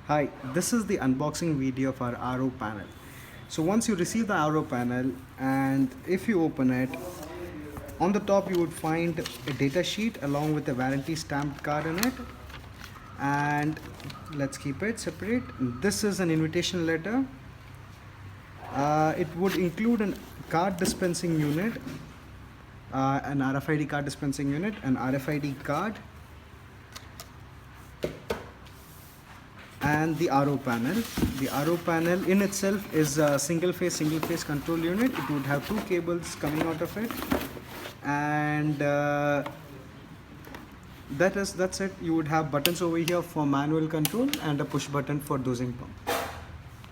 Hi, this is the unboxing video of our RO panel. So once you receive the RO panel and if you open it, on the top you would find a data sheet along with a warranty stamped card in it. And let's keep it separate. This is an invitation letter. It would include a card dispensing unit, an RFID card dispensing unit, an RFID card, and the RO panel. The RO panel in itself is a single phase control unit. It would have two cables coming out of it, and that's it. You would have buttons over here for manual control and a push button for dosing pump.